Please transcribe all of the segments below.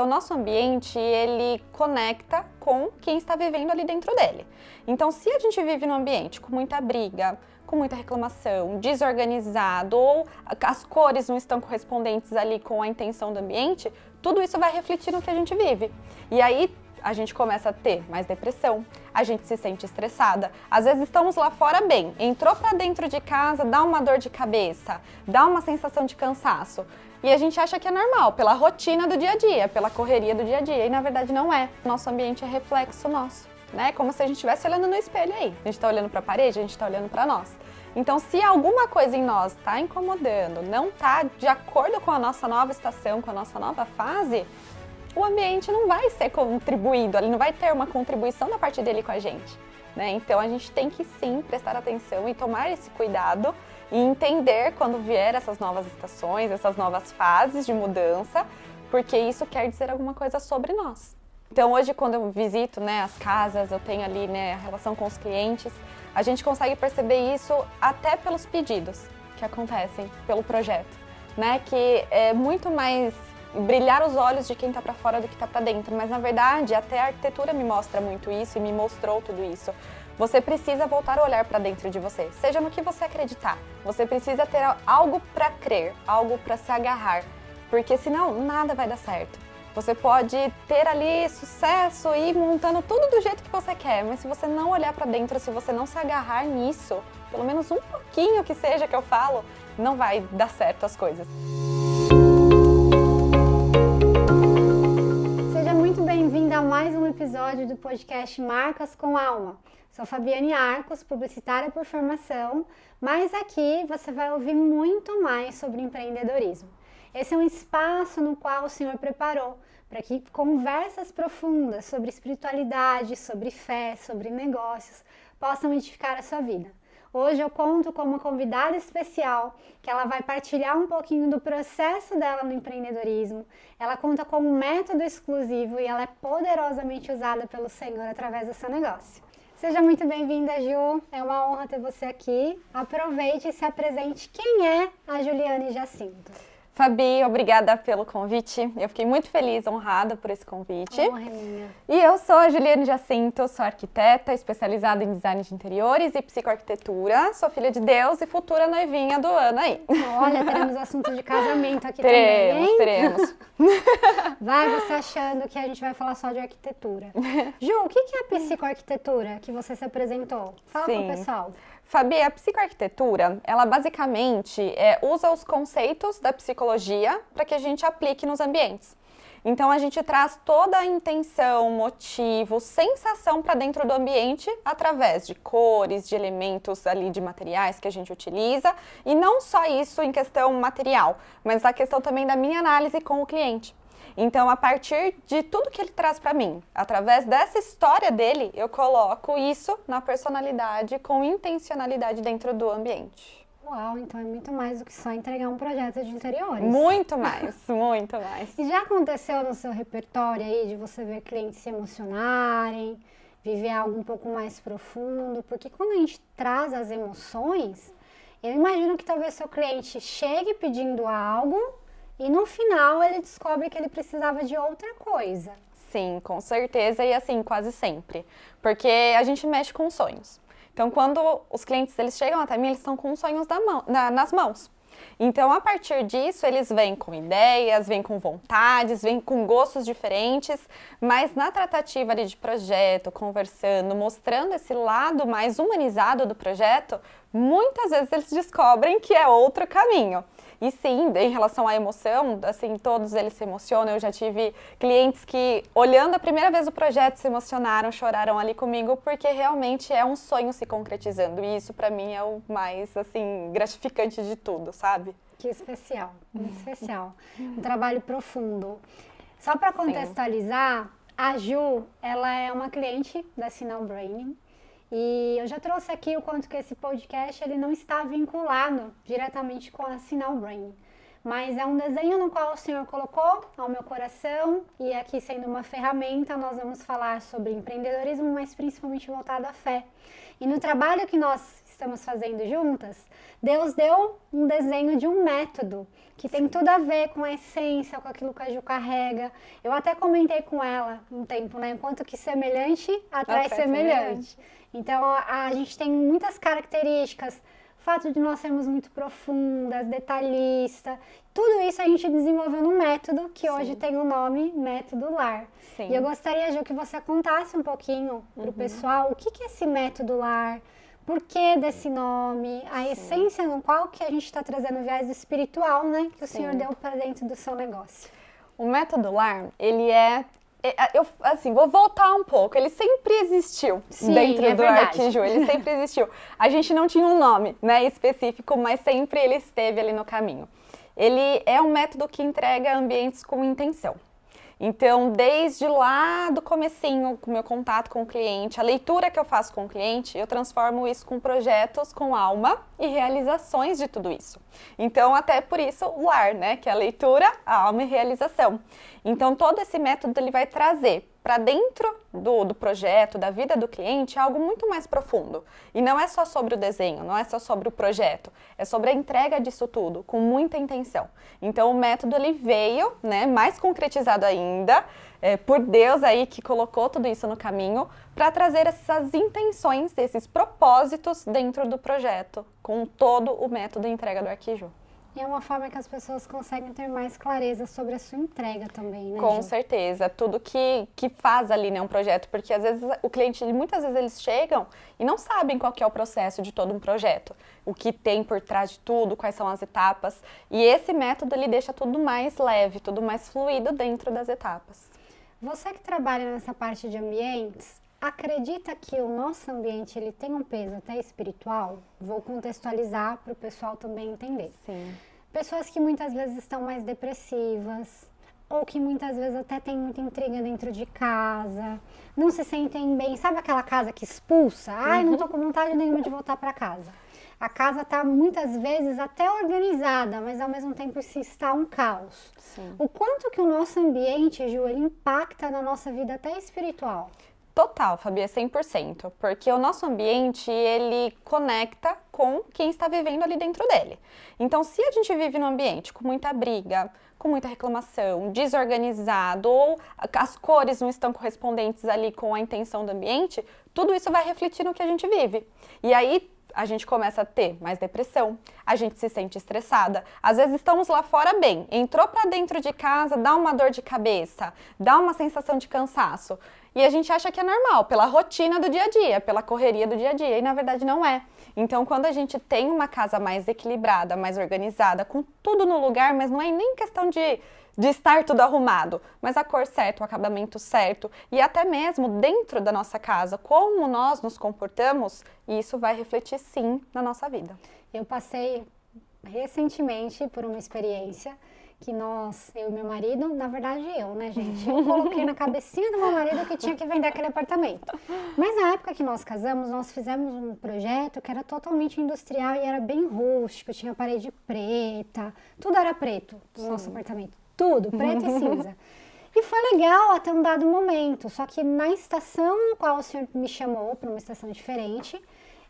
O nosso ambiente, ele conecta com quem está vivendo ali dentro dele. Então, se a gente vive num ambiente com muita briga, com muita reclamação, desorganizado, ou as cores não estão correspondentes ali com a intenção do ambiente, tudo isso vai refletir no que a gente vive. E aí, a gente começa a ter mais depressão, a gente se sente estressada. Às vezes estamos lá fora bem, entrou para dentro de casa, dá uma dor de cabeça, dá uma sensação de cansaço. E a gente acha que é normal, pela rotina do dia a dia, pela correria do dia a dia. E na verdade não é. Nosso ambiente é reflexo nosso, né? Como se a gente estivesse olhando no espelho aí. A gente está olhando para a parede, a gente está olhando para nós. Então, se alguma coisa em nós está incomodando, não está de acordo com a nossa nova estação, com a nossa nova fase, o ambiente não vai ser contribuído, ele não vai ter uma contribuição da parte dele com a gente, né? Então a gente tem que sim prestar atenção e tomar esse cuidado e entender quando vier essas novas estações, essas novas fases de mudança, porque isso quer dizer alguma coisa sobre nós. Então hoje quando eu visito, né, as casas, eu tenho ali, né, a relação com os clientes, a gente consegue perceber isso até pelos pedidos que acontecem pelo projeto, né? Que é muito mais brilhar os olhos de quem está para fora do que está para dentro, mas na verdade até a arquitetura me mostra muito isso e me mostrou tudo isso. Você precisa voltar a olhar para dentro de você, seja no que você acreditar. Você precisa ter algo para crer, algo para se agarrar, porque senão nada vai dar certo. Você pode ter ali sucesso e ir montando tudo do jeito que você quer, mas se você não olhar para dentro, se você não se agarrar nisso, pelo menos um pouquinho que seja que eu falo, não vai dar certo as coisas. Bem-vinda a mais um episódio do podcast Marcas com Alma. Sou Fabiane Arcos, publicitária por formação, mas aqui você vai ouvir muito mais sobre empreendedorismo. Esse é um espaço no qual o Senhor preparou para que conversas profundas sobre espiritualidade, sobre fé, sobre negócios possam edificar a sua vida. Hoje eu conto com uma convidada especial, que ela vai partilhar um pouquinho do processo dela no empreendedorismo. Ela conta com um método exclusivo e ela é poderosamente usada pelo Senhor através do seu negócio. Seja muito bem-vinda, Ju. É uma honra ter você aqui. Aproveite e se apresente. Quem é a Juliane Jacinto? Fabi, obrigada pelo convite. Eu fiquei muito feliz, honrada por esse convite. Honra minha. E eu sou a Juliane Jacinto, sou arquiteta, especializada em design de interiores e psicoarquitetura. Sou filha de Deus e futura noivinha do ano aí. Olha, teremos assunto de casamento aqui também, hein? Teremos. Vai você achando que a gente vai falar só de arquitetura. Ju, o que é a psicoarquitetura que você se apresentou? Fala pro pessoal. Fabi, a psicoarquitetura, ela basicamente usa os conceitos da psicologia para que a gente aplique nos ambientes. Então, a gente traz toda a intenção, motivo, sensação para dentro do ambiente através de cores, de elementos ali, de materiais que a gente utiliza. E não só isso em questão material, mas a questão também da minha análise com o cliente. Então, a partir de tudo que ele traz para mim, através dessa história dele, eu coloco isso na personalidade com intencionalidade dentro do ambiente. Uau, então é muito mais do que só entregar um projeto de interiores. Muito mais, muito mais. E já aconteceu no seu repertório aí de você ver clientes se emocionarem, viver algo um pouco mais profundo? Porque quando a gente traz as emoções, eu imagino que talvez seu cliente chegue pedindo algo e no final ele descobre que ele precisava de outra coisa. Sim, com certeza e assim, quase sempre. Porque a gente mexe com sonhos. Então, quando os clientes eles chegam até mim, eles estão com sonhos nas mãos. Então, a partir disso, eles vêm com ideias, vêm com vontades, vêm com gostos diferentes, mas na tratativa ali de projeto, conversando, mostrando esse lado mais humanizado do projeto, muitas vezes eles descobrem que é outro caminho. E sim, em relação à emoção, assim, todos eles se emocionam. Eu já tive clientes que, olhando a primeira vez o projeto, se emocionaram, choraram ali comigo, porque realmente é um sonho se concretizando. E isso, pra mim, é o mais, assim, gratificante de tudo, sabe? Que especial, muito especial. Um trabalho profundo. Só para contextualizar, sim. A Ju, ela é uma cliente da Sinal Branding. E eu já trouxe aqui o quanto que esse podcast ele não está vinculado diretamente com a Sinal Branding, mas é um desenho no qual o Senhor colocou ao meu coração e aqui sendo uma ferramenta nós vamos falar sobre empreendedorismo, mas principalmente voltado à fé. E no trabalho que nós estamos fazendo juntas, Deus deu um desenho de um método que tem tudo a ver com a essência, com aquilo que a Ju carrega. Eu até comentei com ela um tempo, né? Enquanto que semelhante atrai semelhante. Então, a gente tem muitas características, o fato de nós sermos muito profundas, detalhistas, tudo isso a gente desenvolveu num método que hoje tem o nome Método LAR. Sim. E eu gostaria, Ju, que você contasse um pouquinho para o pessoal o que é esse Método LAR, por que desse nome, a essência no qual que a gente está trazendo o viés espiritual, né, que o Senhor deu para dentro do seu negócio. O Método LAR, ele eu assim, vou voltar um pouco, ele sempre existiu dentro do Arquiju, ele sempre existiu. A gente não tinha um nome, né, específico, mas sempre ele esteve ali no caminho. Ele é um método que entrega ambientes com intenção. Então, desde lá do comecinho, com o meu contato com o cliente, a leitura que eu faço com o cliente, eu transformo isso com projetos com alma e realizações de tudo isso. Então, até por isso, o LAR, né? Que é a leitura, a alma e realização. Então, todo esse método ele vai trazer para dentro do projeto, da vida do cliente, algo muito mais profundo. E não é só sobre o desenho, não é só sobre o projeto, é sobre a entrega disso tudo, com muita intenção. Então, o método ele veio, né, mais concretizado ainda, por Deus aí que colocou tudo isso no caminho, para trazer essas intenções, esses propósitos dentro do projeto, com todo o método de entrega do Arquiju. E é uma forma que as pessoas conseguem ter mais clareza sobre a sua entrega também, né, Com Ju? certeza, tudo que faz ali, né, um projeto, porque às vezes o cliente, muitas vezes eles chegam e não sabem qual que é o processo de todo um projeto, o que tem por trás de tudo, quais são as etapas, e esse método ele deixa tudo mais leve, tudo mais fluido dentro das etapas. Você que trabalha nessa parte de ambientes, acredita que o nosso ambiente ele tem um peso até espiritual? Vou contextualizar para o pessoal também entender. Sim. Pessoas que muitas vezes estão mais depressivas, ou que muitas vezes até tem muita intriga dentro de casa, não se sentem bem. Sabe aquela casa que expulsa? Ai, não tô com vontade nenhuma de voltar para casa. A casa está muitas vezes até organizada, mas ao mesmo tempo se está um caos. Sim. O quanto que o nosso ambiente, Ju, ele impacta na nossa vida até espiritual? Total, Fabi, é 100%, porque o nosso ambiente, ele conecta com quem está vivendo ali dentro dele. Então, se a gente vive num ambiente com muita briga, com muita reclamação, desorganizado, ou as cores não estão correspondentes ali com a intenção do ambiente, tudo isso vai refletir no que a gente vive. E aí, a gente começa a ter mais depressão, a gente se sente estressada. Às vezes estamos lá fora bem, entrou para dentro de casa, dá uma dor de cabeça, dá uma sensação de cansaço. E a gente acha que é normal, pela rotina do dia a dia, pela correria do dia a dia, e na verdade não é. Então, quando a gente tem uma casa mais equilibrada, mais organizada, com tudo no lugar, mas não é nem questão de estar tudo arrumado, mas a cor certa, o acabamento certo, e até mesmo dentro da nossa casa, como nós nos comportamos, isso vai refletir sim na nossa vida. Eu passei recentemente por uma experiência que eu e meu marido, na verdade eu, né, gente? Eu coloquei na cabecinha do meu marido que tinha que vender aquele apartamento. Mas na época que nós casamos, nós fizemos um projeto que era totalmente industrial e era bem rústico, tinha parede preta, tudo era preto no nosso apartamento. Tudo, preto e cinza. E foi legal até um dado momento, só que na estação no qual o senhor me chamou, para uma estação diferente,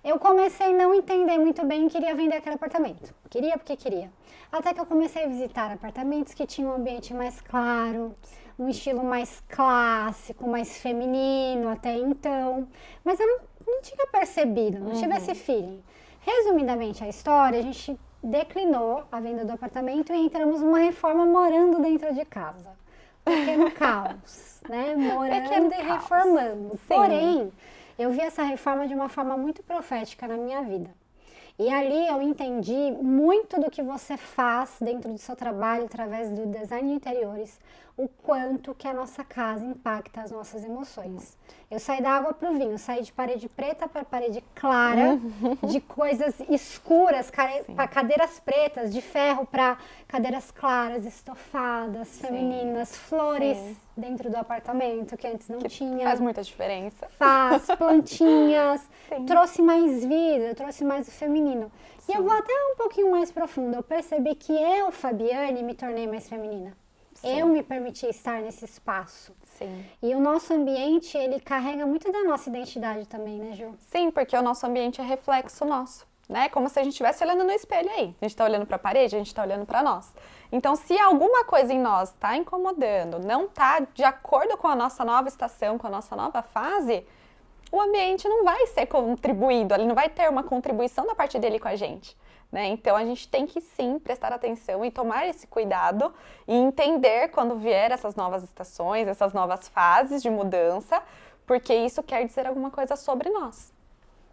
eu comecei a não entender muito bem e queria vender aquele apartamento. Queria porque queria. Até que eu comecei a visitar apartamentos que tinham um ambiente mais claro, um estilo mais clássico, mais feminino até então. Mas eu não tinha percebido, não tive esse feeling. Resumidamente a história, a gente declinou a venda do apartamento e entramos numa reforma morando dentro de casa. Pequeno caos, né? Morando e reformando. Sim. Porém, eu vi essa reforma de uma forma muito profética na minha vida. E ali eu entendi muito do que você faz dentro do seu trabalho, através do design de interiores, o quanto que a nossa casa impacta as nossas emoções. Eu saí da água para o vinho, saí de parede preta para parede clara, de coisas escuras, para cadeiras pretas, de ferro para cadeiras claras, estofadas, femininas, flores dentro do apartamento, que antes não tinha. Faz muita diferença. Faz, plantinhas, trouxe mais vida, trouxe mais o feminino. E eu vou até um pouquinho mais profundo, eu percebi que eu, Fabiane, me tornei mais feminina. Eu me permiti estar nesse espaço. Sim. E o nosso ambiente, ele carrega muito da nossa identidade também, né, Ju? Sim, porque o nosso ambiente é reflexo nosso. né? Como se a gente estivesse olhando no espelho aí. A gente está olhando para a parede, a gente está olhando para nós. Então, se alguma coisa em nós está incomodando, não está de acordo com a nossa nova estação, com a nossa nova fase, o ambiente não vai ser contribuído, ele não vai ter uma contribuição da parte dele com a gente, né? Então, a gente tem que sim prestar atenção e tomar esse cuidado e entender quando vier essas novas estações, essas novas fases de mudança, porque isso quer dizer alguma coisa sobre nós.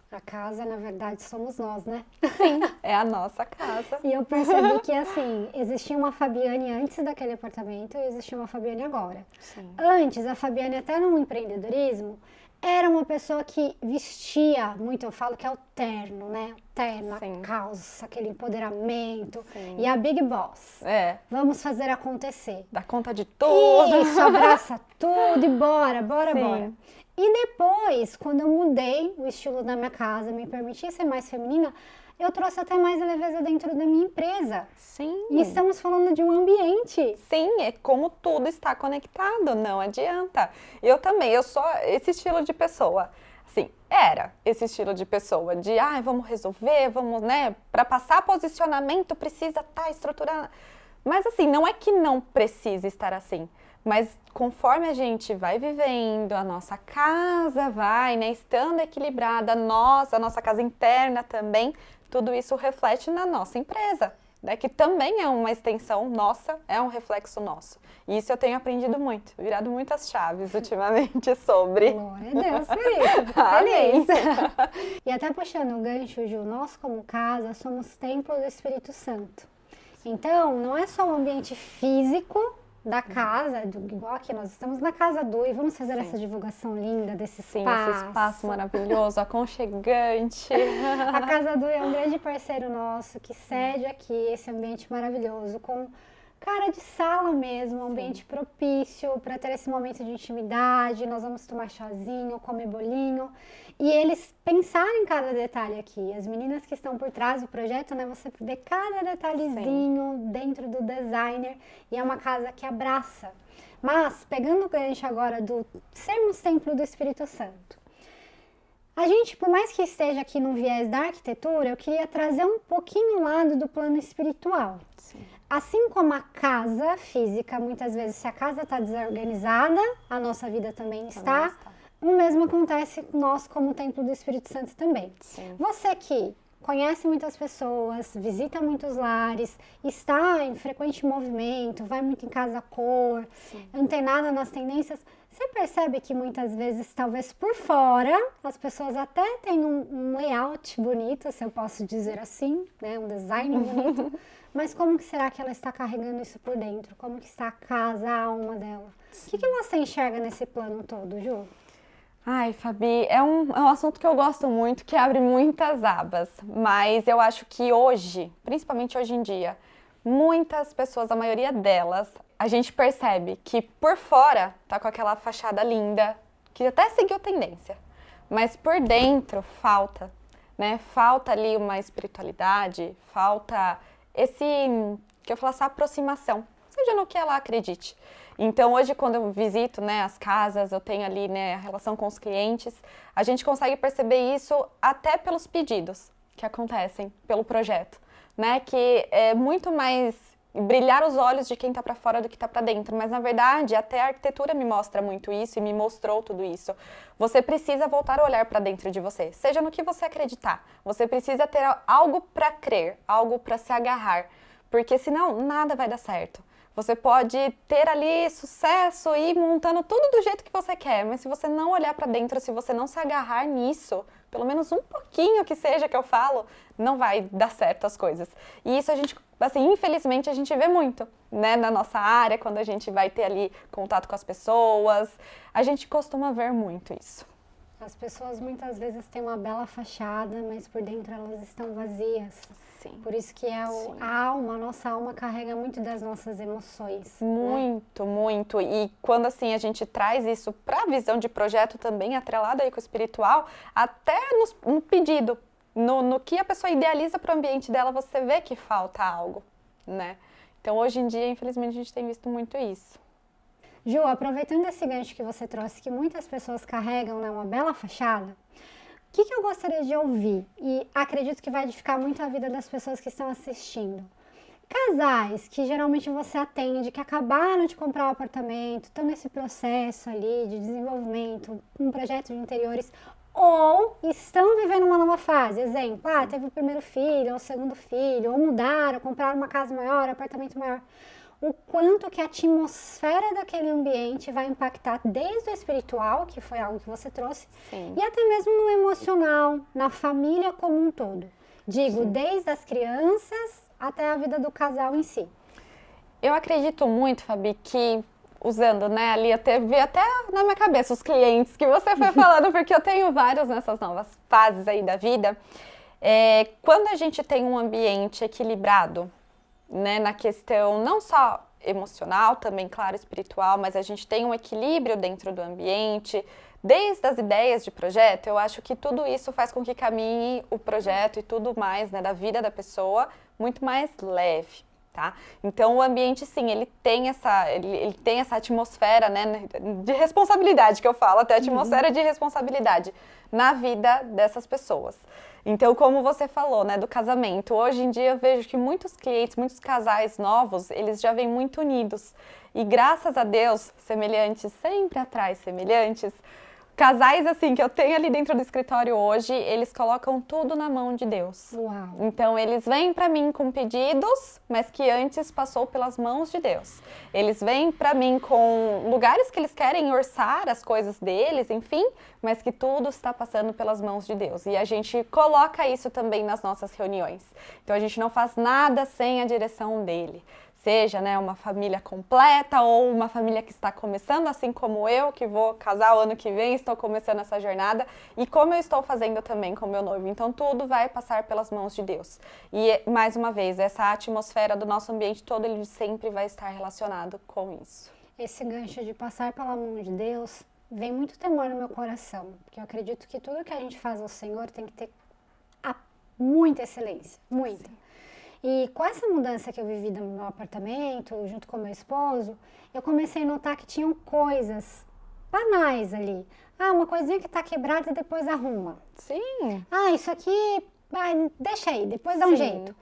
A casa, na verdade, somos nós, né? Sim, é a nossa casa. E eu percebi que, assim, existia uma Fabiane antes daquele apartamento e existia uma Fabiane agora. Sim. Antes, a Fabiane, até no empreendedorismo, era uma pessoa que vestia muito, eu falo que é o terno, né? O terno, Sim. a calça, aquele empoderamento. Sim. E a Big Boss. É, Vamos fazer acontecer. dá conta de tudo. Isso, abraça tudo e bora, Sim. bora. E depois, quando eu mudei o estilo da minha casa, me permiti ser mais feminina, eu trouxe até mais leveza dentro da minha empresa. Sim. E estamos falando de um ambiente. Sim, é como tudo está conectado, não adianta. Eu também, eu sou esse estilo de pessoa. Assim, era esse estilo de pessoa, de vamos resolver, vamos, né? Para passar posicionamento precisa estar estruturado. Mas assim, não é que não precisa estar assim. Mas conforme a gente vai vivendo, a nossa casa vai, né, estando equilibrada, a nossa casa interna também, tudo isso reflete na nossa empresa, né, que também é uma extensão nossa, é um reflexo nosso. E isso eu tenho aprendido muito, virado muitas chaves ultimamente sobre. Glória a Deus por isso, fico Amém. feliz. E até puxando o gancho, Ju, nós como casa somos templo do Espírito Santo. Então, não é só o ambiente físico da casa, igual aqui, nós estamos na casa do e vamos fazer essa divulgação linda desse Sim, espaço. esse espaço maravilhoso, aconchegante. A Casa do é um grande parceiro nosso que cede aqui esse ambiente maravilhoso, com cara de sala mesmo, um ambiente propício para ter esse momento de intimidade. Nós vamos tomar chazinho, comer bolinho e eles pensaram em cada detalhe aqui. As meninas que estão por trás do projeto, né, você vê cada detalhezinho dentro do designer e é uma casa que abraça. Mas, pegando o gancho agora do sermos templo do Espírito Santo, a gente, por mais que esteja aqui no viés da arquitetura, eu queria trazer um pouquinho o lado do plano espiritual. Sim. Assim como a casa física, muitas vezes, se a casa está desorganizada, a nossa vida também está. O mesmo acontece nós como templo do Espírito Santo também. Sim. Você que conhece muitas pessoas, visita muitos lares, está em frequente movimento, vai muito em casa cor, antenada nas tendências, você percebe que muitas vezes, talvez por fora, as pessoas até têm um layout bonito, se eu posso dizer assim, né? Um design bonito, mas como que será que ela está carregando isso por dentro? Como que está a casa, a alma dela? O que você enxerga nesse plano todo, Ju? Ai, Fabi, é um assunto que eu gosto muito, que abre muitas abas, mas eu acho que hoje, principalmente hoje em dia, muitas pessoas, a maioria delas, a gente percebe que por fora tá com aquela fachada linda, que até seguiu tendência, mas por dentro falta, né? Falta ali uma espiritualidade, falta que eu falo, essa aproximação, seja no que ela acredite. Então, hoje, quando eu visito, né, as casas, eu tenho ali, né, a relação com os clientes, a gente consegue perceber isso até pelos pedidos que acontecem pelo projeto, né, que é muito mais brilhar os olhos de quem está para fora do que está para dentro, mas na verdade até a arquitetura me mostra muito isso e me mostrou tudo isso. Você precisa voltar a olhar para dentro de você, seja no que você acreditar. Você precisa ter algo para crer, algo para se agarrar, porque senão nada vai dar certo. Você pode ter ali sucesso e ir montando tudo do jeito que você quer, mas se você não olhar para dentro, se você não se agarrar nisso, pelo menos um pouquinho que seja que eu falo, não vai dar certo as coisas. E isso a gente, assim, infelizmente a gente vê muito, né, na nossa área, quando a gente vai ter ali contato com as pessoas, a gente costuma ver muito isso. As pessoas muitas vezes têm uma bela fachada, mas por dentro elas estão vazias. Sim. Por isso que a alma, a nossa alma carrega muito das nossas emoções. Muito, né? Muito. E quando assim a gente traz isso para a visão de projeto também, atrelado aí com o espiritual, até no pedido, no que a pessoa idealiza para o ambiente dela, você vê que falta algo, né? Então hoje em dia, infelizmente, a gente tem visto muito isso. Ju, aproveitando esse gancho que você trouxe, que muitas pessoas carregam, né, uma bela fachada, que eu gostaria de ouvir? E acredito que vai edificar muito a vida das pessoas que estão assistindo. Casais que geralmente você atende, que acabaram de comprar um apartamento, estão nesse processo ali de desenvolvimento, um projeto de interiores, ou estão vivendo uma nova fase. Exemplo, teve o primeiro filho, ou o segundo filho, ou mudaram, compraram uma casa maior, um apartamento maior. O quanto que a atmosfera daquele ambiente vai impactar desde o espiritual, que foi algo que você trouxe, Sim. e até mesmo no emocional, na família como um todo. Digo, Sim. desde as crianças até a vida do casal em si. Eu acredito muito, Fabi, que usando, né, ali veio até na minha cabeça os clientes que você foi falando, porque eu tenho vários nessas novas fases aí da vida. Quando a gente tem um ambiente equilibrado, né, na questão não só emocional, também, claro, espiritual, mas a gente tem um equilíbrio dentro do ambiente, desde as ideias de projeto, eu acho que tudo isso faz com que caminhe o projeto e tudo mais, né, da vida da pessoa muito mais leve, tá? Então o ambiente, sim, ele tem essa atmosfera, né, de responsabilidade, que eu falo, até atmosfera de responsabilidade na vida dessas pessoas. Então, como você falou, né, do casamento, hoje em dia eu vejo que muitos clientes, muitos casais novos, eles já vêm muito unidos. E graças a Deus, semelhantes sempre atrai semelhantes. Casais, assim, que eu tenho ali dentro do escritório hoje, eles colocam tudo na mão de Deus. Uau. Então, eles vêm para mim com pedidos, mas que antes passou pelas mãos de Deus. Eles vêm para mim com lugares que eles querem orçar as coisas deles, enfim, mas que tudo está passando pelas mãos de Deus. E a gente coloca isso também nas nossas reuniões. Então, a gente não faz nada sem a direção dele. Seja, né, uma família completa ou uma família que está começando, assim como eu, que vou casar o ano que vem, estou começando essa jornada, e como eu estou fazendo também com meu noivo. Então, tudo vai passar pelas mãos de Deus. E, mais uma vez, essa atmosfera do nosso ambiente todo, ele sempre vai estar relacionado com isso. Esse gancho de passar pela mão de Deus, vem muito temor no meu coração, porque eu acredito que tudo que a gente faz ao Senhor tem que ter muita excelência, muita. Sim. E com essa mudança que eu vivi no meu apartamento, junto com meu esposo, eu comecei a notar que tinham coisas banais ali. Uma coisinha que tá quebrada e depois arruma. Sim. Isso aqui, deixa aí, depois dá um jeito.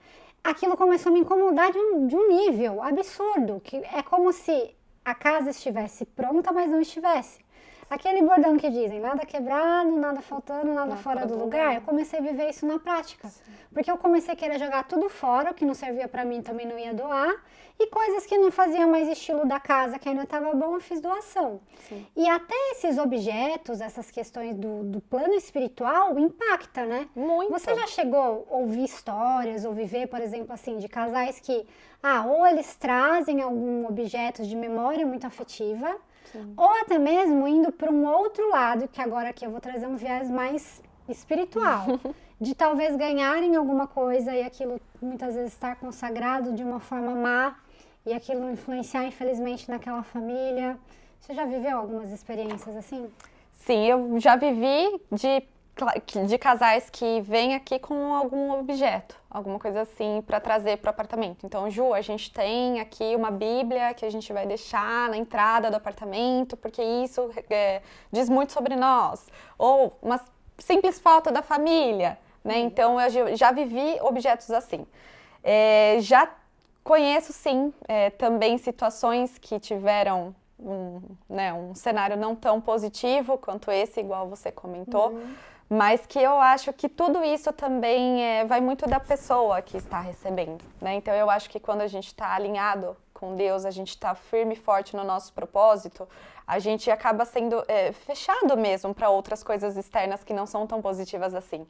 Aquilo começou a me incomodar de um nível absurdo, que é como se a casa estivesse pronta, mas não estivesse. Aquele bordão que dizem, nada quebrado, nada faltando, nada fora do lugar, eu comecei a viver isso na prática. Porque eu comecei a querer jogar tudo fora, o que não servia pra mim também não ia doar, e coisas que não faziam mais estilo da casa, que ainda estava bom, eu fiz doação. Sim. E até esses objetos, essas questões do plano espiritual, impacta, né? Muito. Você já chegou a ouvir histórias, ou viver, por exemplo, assim, de casais que, ou eles trazem algum objeto de memória muito afetiva, sim, ou até mesmo indo para um outro lado, que agora aqui eu vou trazer um viés mais espiritual, de talvez ganharem alguma coisa e aquilo muitas vezes estar consagrado de uma forma má e aquilo influenciar infelizmente naquela família. Você já viveu algumas experiências assim? Sim, eu já vivi de casais que vêm aqui com algum objeto, alguma coisa assim, para trazer para o apartamento. Então, Ju, a gente tem aqui uma Bíblia que a gente vai deixar na entrada do apartamento, porque isso diz muito sobre nós. Ou uma simples foto da família, né? Então, eu já vivi objetos assim. Já conheço, sim, também situações que tiveram um cenário não tão positivo quanto esse, igual você comentou. Mas que eu acho que tudo isso também vai muito da pessoa que está recebendo, né? Então, eu acho que quando a gente está alinhado com Deus, a gente está firme e forte no nosso propósito, a gente acaba sendo fechado mesmo para outras coisas externas que não são tão positivas assim.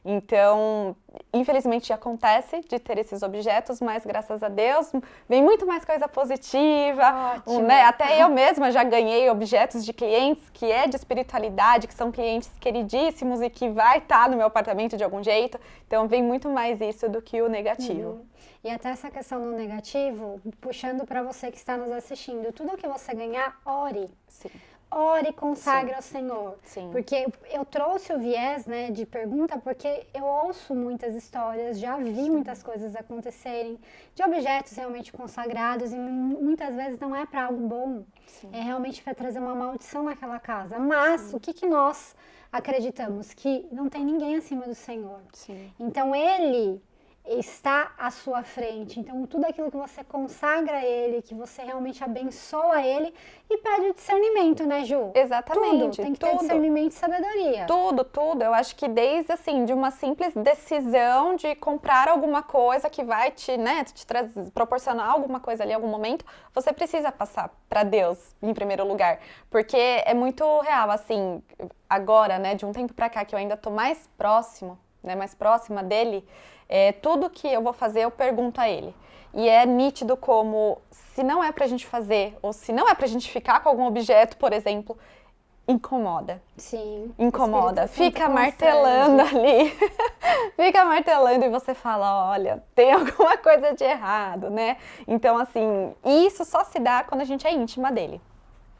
Então, infelizmente acontece de ter esses objetos, mas graças a Deus vem muito mais coisa positiva, né? Até eu mesma já ganhei objetos de clientes que é de espiritualidade, que são clientes queridíssimos e que vai estar no meu apartamento de algum jeito. Então, vem muito mais isso do que o negativo. E até essa questão do negativo, puxando para você que está nos assistindo, tudo que você ganhar, ore. Sim. ore e consagre ao Senhor. Sim. Porque eu trouxe o viés, né, de pergunta, porque eu ouço muitas histórias, já vi muitas coisas acontecerem, de objetos realmente consagrados, e muitas vezes não é para algo bom, é realmente para trazer uma maldição naquela casa. Mas o que nós acreditamos? Que não tem ninguém acima do Senhor. Sim. Então Ele está à sua frente. Então tudo aquilo que você consagra a Ele, que você realmente abençoa Ele, e pede o discernimento, né, Ju? Exatamente. Tudo. Tem que ter discernimento e sabedoria. Tudo. Eu acho que desde, assim, de uma simples decisão de comprar alguma coisa que vai te proporcionar alguma coisa ali em algum momento, você precisa passar para Deus em primeiro lugar. Porque é muito real, assim, agora, né, de um tempo para cá, que eu ainda tô mais próximo, né, mais próxima dele, tudo que eu vou fazer eu pergunto a ele. E é nítido como, se não é pra gente fazer, ou se não é pra gente ficar com algum objeto, por exemplo, incomoda. Sim. Incomoda. Fica martelando ali. Fica martelando e você fala, olha, tem alguma coisa de errado, né? Então, assim, isso só se dá quando a gente é íntima dele,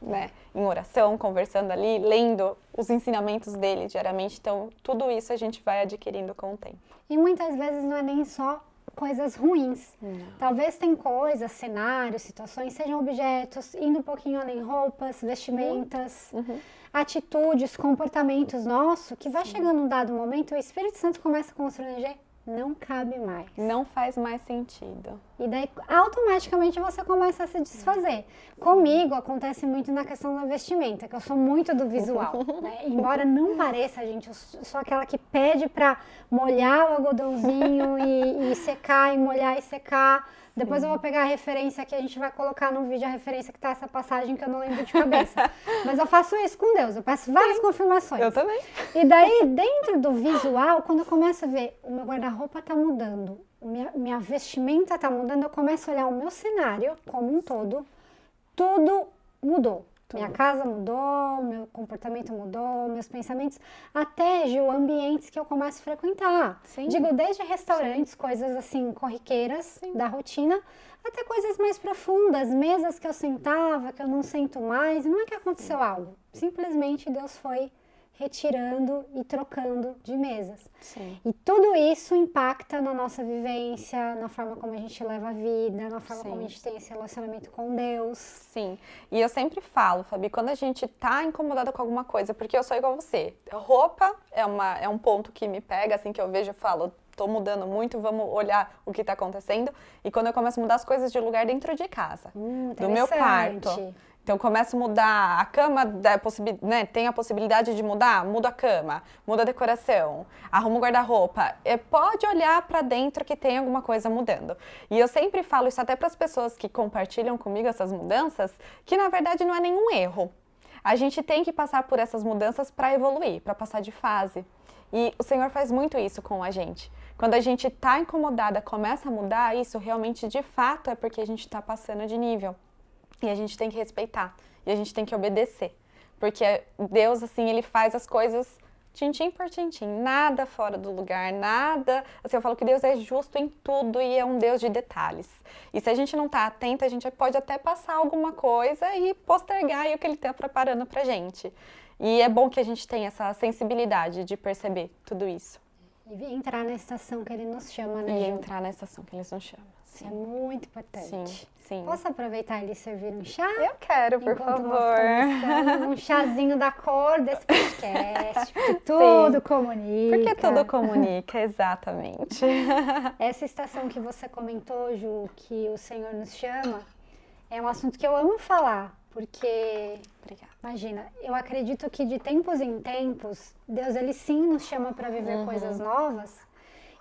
né? Em oração, conversando ali, lendo os ensinamentos dele diariamente. Então, tudo isso a gente vai adquirindo com o tempo. E muitas vezes não é nem só coisas ruins. Talvez tem coisas, cenários, situações, sejam objetos, indo um pouquinho além, roupas, vestimentas, atitudes, comportamentos nossos, que vai chegando um dado momento, o Espírito Santo começa a constranger, não cabe mais. Não faz mais sentido. E daí, automaticamente, você começa a se desfazer. Comigo, acontece muito na questão da vestimenta, que eu sou muito do visual, né? Embora não pareça, gente, eu sou aquela que pede pra molhar o algodãozinho e secar, e molhar e secar. Depois eu vou pegar a referência que a gente vai colocar no vídeo, a referência que tá essa passagem que eu não lembro de cabeça. Mas eu faço isso com Deus, eu peço várias confirmações. Eu também. E daí, dentro do visual, quando eu começo a ver, o meu guarda-roupa tá mudando, minha vestimenta tá mudando, eu começo a olhar o meu cenário como um todo, tudo mudou. Minha casa mudou, meu comportamento mudou, meus pensamentos, até, Gil, ambientes que eu começo a frequentar. Sim. Digo, desde restaurantes, coisas assim, corriqueiras da rotina, até coisas mais profundas, mesas que eu sentava, que eu não sento mais, e não é que aconteceu algo, simplesmente Deus foi retirando e trocando de mesas. Sim. E tudo isso impacta na nossa vivência, na forma como a gente leva a vida, na forma como a gente tem esse relacionamento com Deus. Sim. E eu sempre falo, Fabi, quando a gente tá incomodada com alguma coisa, porque eu sou igual a você, roupa é um ponto que me pega, assim, que eu vejo e falo, tô mudando muito, vamos olhar o que tá acontecendo. E quando eu começo a mudar as coisas de lugar dentro de casa, do meu quarto. Então, eu começo a mudar a cama, né, tem a possibilidade de mudar, muda a cama, muda a decoração, arruma o guarda-roupa. Pode olhar para dentro que tem alguma coisa mudando. E eu sempre falo isso até para as pessoas que compartilham comigo essas mudanças, que na verdade não é nenhum erro. A gente tem que passar por essas mudanças para evoluir, para passar de fase. E o Senhor faz muito isso com a gente. Quando a gente está incomodada, começa a mudar, isso realmente de fato é porque a gente está passando de nível. E a gente tem que respeitar, e a gente tem que obedecer. Porque Deus, assim, Ele faz as coisas tintim por tintim, nada fora do lugar, nada... Assim, eu falo que Deus é justo em tudo e é um Deus de detalhes. E se a gente não tá atenta, a gente pode até passar alguma coisa e postergar aí o que Ele tá preparando pra gente. E é bom que a gente tenha essa sensibilidade de perceber tudo isso. E entrar na estação que Ele nos chama, né, E Ju? entrar na estação que Ele nos chama. Isso é muito importante. Sim, sim. Posso aproveitar e servir um chá? Eu quero, por Enquanto favor. nós conversamos, um chazinho da cor desse podcast, porque tudo comunica. Porque tudo comunica, exatamente. Essa estação que você comentou, Ju, que o Senhor nos chama, é um assunto que eu amo falar, porque... Obrigada. Imagina, eu acredito que de tempos em tempos, Deus, Ele sim nos chama para viver coisas novas.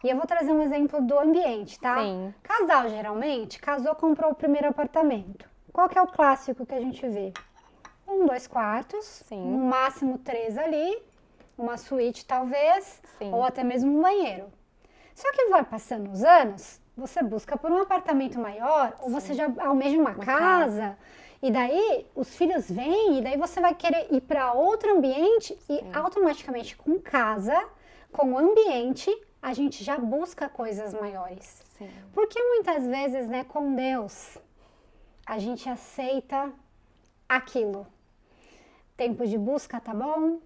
E eu vou trazer um exemplo do ambiente, tá? Sim. Casal, geralmente, casou, comprou o primeiro apartamento. Qual que é o clássico que a gente vê? 1, 2 quartos, Sim. no máximo 3 ali, uma suíte talvez, Sim. ou até mesmo um banheiro. Só que vai passando os anos, você busca por um apartamento maior, ou você já almeja uma casa. E daí os filhos vêm, e daí você vai querer ir para outro ambiente e automaticamente com casa, com ambiente, a gente já busca coisas maiores. Sim. Porque muitas vezes, né, com Deus, a gente aceita aquilo. Tempo de busca tá bom,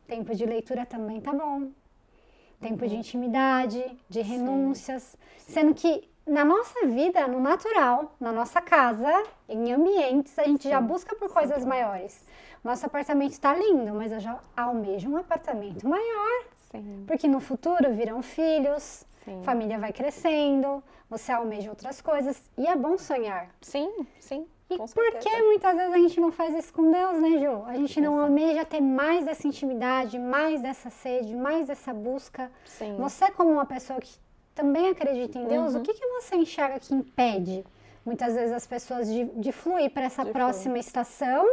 tempo de leitura também tá bom, tempo de intimidade, de renúncias, sendo que na nossa vida, no natural, na nossa casa, em ambientes, a gente já busca por coisas maiores. Nosso apartamento está lindo, mas eu já almejo um apartamento maior. Sim. Porque no futuro virão filhos, Sim. família vai crescendo, você almeja outras coisas e é bom sonhar. Sim, sim. E com por certeza. que muitas vezes a gente não faz isso com Deus, né, Ju? A gente não Exato. almeja ter mais dessa intimidade, mais dessa sede, mais dessa busca. Sim. Você, como uma pessoa que também acredita em Deus, o que você enxerga que impede muitas vezes as pessoas de fluir para essa próxima estação,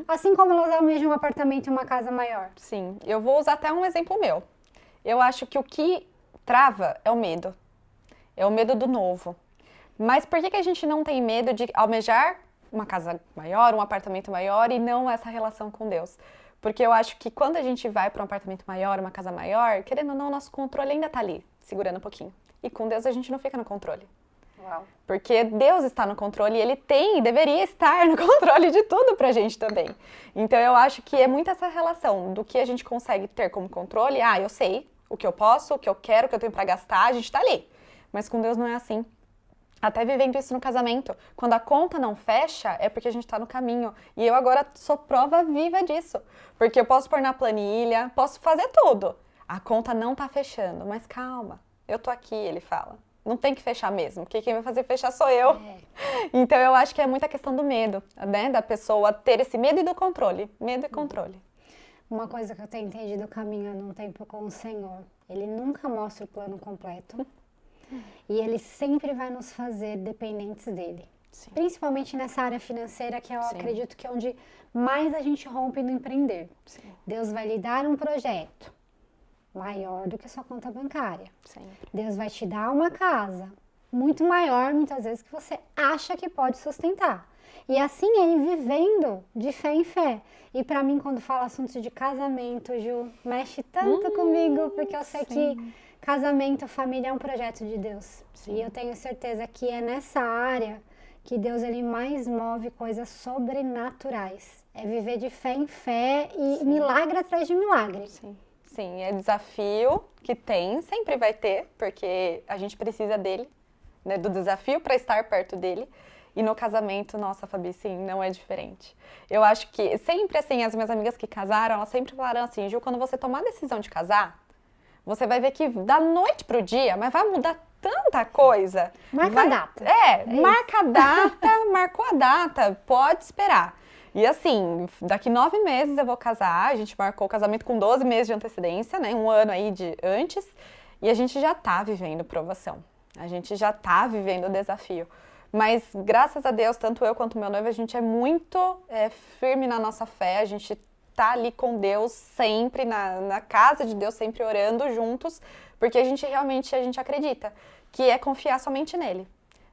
assim como elas almejam um apartamento e uma casa maior? Sim, eu vou usar até um exemplo meu. Eu acho que o que trava é o medo. É o medo do novo. Mas por que a gente não tem medo de almejar uma casa maior, um apartamento maior e não essa relação com Deus? Porque eu acho que quando a gente vai para um apartamento maior, uma casa maior, querendo ou não, o nosso controle ainda tá ali, segurando um pouquinho. E com Deus a gente não fica no controle. Uau. Porque Deus está no controle e Ele deveria estar no controle de tudo pra gente também. Então eu acho que é muito essa relação do que a gente consegue ter como controle. Ah, eu sei o que eu posso, o que eu quero, o que eu tenho pra gastar, a gente tá ali. Mas com Deus não é assim. Até vivendo isso no casamento. Quando a conta não fecha, é porque a gente tá no caminho. E eu agora sou prova viva disso. Porque eu posso pôr na planilha, posso fazer tudo. A conta não tá fechando, mas calma. Eu tô aqui, ele fala. Não tem que fechar mesmo, porque quem vai fazer fechar sou eu. Então eu acho que é muita questão do medo, né? Da pessoa ter esse medo e do controle. Medo e controle. Uma coisa que eu tenho entendido caminhando um tempo com o Senhor, Ele nunca mostra o plano completo. E Ele sempre vai nos fazer dependentes dEle. Sim. Principalmente nessa área financeira, que eu acredito que é onde mais a gente rompe no empreender. Sim. Deus vai lhe dar um projeto maior do que a sua conta bancária. Sempre. Deus vai te dar uma casa muito maior, muitas vezes, que você acha que pode sustentar. E assim é ir vivendo de fé em fé. E pra mim, quando fala assuntos de casamento, Ju, mexe tanto comigo, porque eu sei que casamento, família é um projeto de Deus. Sim. E eu tenho certeza que é nessa área que Deus ele mais move coisas sobrenaturais. É viver de fé em fé e milagre atrás de milagre. Sim. Sim, é desafio que tem, sempre vai ter, porque a gente precisa dele, né, do desafio para estar perto dele. E no casamento, nossa, Fabi, sim, não é diferente. Eu acho que sempre assim, as minhas amigas que casaram, elas sempre falaram assim, Ju, quando você tomar a decisão de casar, você vai ver que da noite pro dia, mas vai mudar tanta coisa. Marca a data. Marca a data, marcou a data, pode esperar. E assim, daqui 9 meses eu vou casar, a gente marcou o casamento com 12 meses de antecedência, né? Um ano aí de antes, e a gente já tá vivendo provação. A gente já tá vivendo o desafio. Mas graças a Deus, tanto eu quanto meu noivo, a gente é muito firme na nossa fé, a gente tá ali com Deus sempre, na casa de Deus, sempre orando juntos, porque a gente acredita que é confiar somente nele.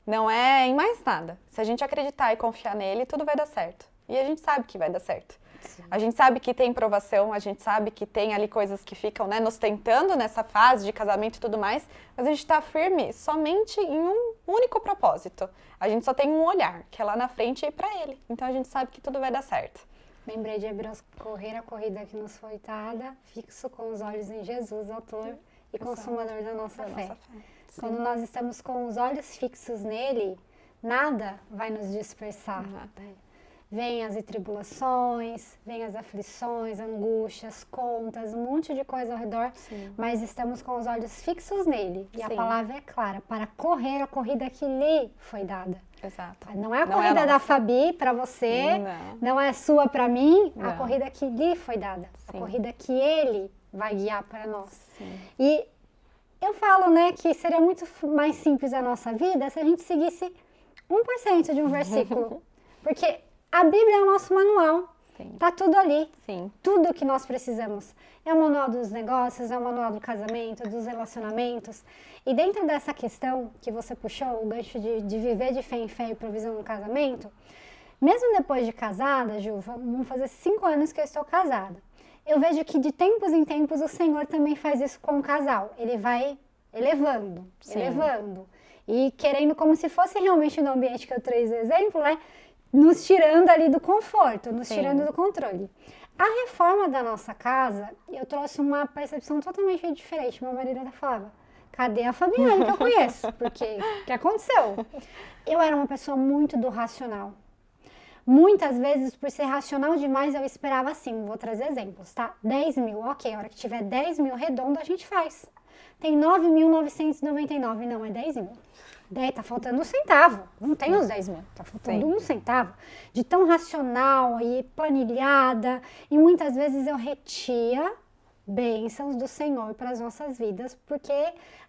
Não é em mais nada. Se a gente acreditar e confiar nele, tudo vai dar certo. E a gente sabe que vai dar certo. Sim. A gente sabe que tem provação, a gente sabe que tem ali coisas que ficam, né, nos tentando nessa fase de casamento e tudo mais, mas a gente tá firme somente em um único propósito. A gente só tem um olhar, que é lá na frente e ir pra ele. Então a gente sabe que tudo vai dar certo. Lembrei de Hebreus, correr a corrida que nos foi dada, fixo com os olhos em Jesus, autor e consumador da nossa fé. Quando nós estamos com os olhos fixos nele, nada vai nos dispersar. Nada. Vêm as tribulações, vêm as aflições, angústias, contas, um monte de coisa ao redor, mas estamos com os olhos fixos nele. E a palavra é clara, para correr a corrida que lhe foi dada. Exato. Não é a corrida da Fabi para você, não é sua para mim, a corrida que lhe foi dada. A corrida que ele vai guiar para nós. Sim. E eu falo, né, que seria muito mais simples a nossa vida se a gente seguisse 1% de um versículo. Porque a Bíblia é o nosso manual. Sim. Tá tudo ali. Sim. Tudo que nós precisamos. É o manual dos negócios, é o manual do casamento, dos relacionamentos. E dentro dessa questão que você puxou, o gancho de viver de fé em fé e provisão no casamento, mesmo depois de casada, Ju, vamos fazer 5 anos que eu estou casada. Eu vejo que de tempos em tempos o Senhor também faz isso com o casal. Ele vai elevando. E querendo como se fosse realmente no ambiente que eu trouxe exemplo, né? Nos tirando ali do conforto, nos tirando do controle. A reforma da nossa casa, eu trouxe uma percepção totalmente diferente. Meu marido até falava, cadê a Fabiane que eu conheço? Porque o que aconteceu? Eu era uma pessoa muito do racional. Muitas vezes, por ser racional demais, eu esperava assim, vou trazer exemplos, tá? 10 mil, ok, a hora que tiver 10 mil redondo, a gente faz. Tem 9.999, não, é 10 mil. Tá faltando um centavo, não tem os 10 mil, tá faltando um centavo. De tão racional e planilhada, e muitas vezes eu retia bênçãos do Senhor para as nossas vidas, porque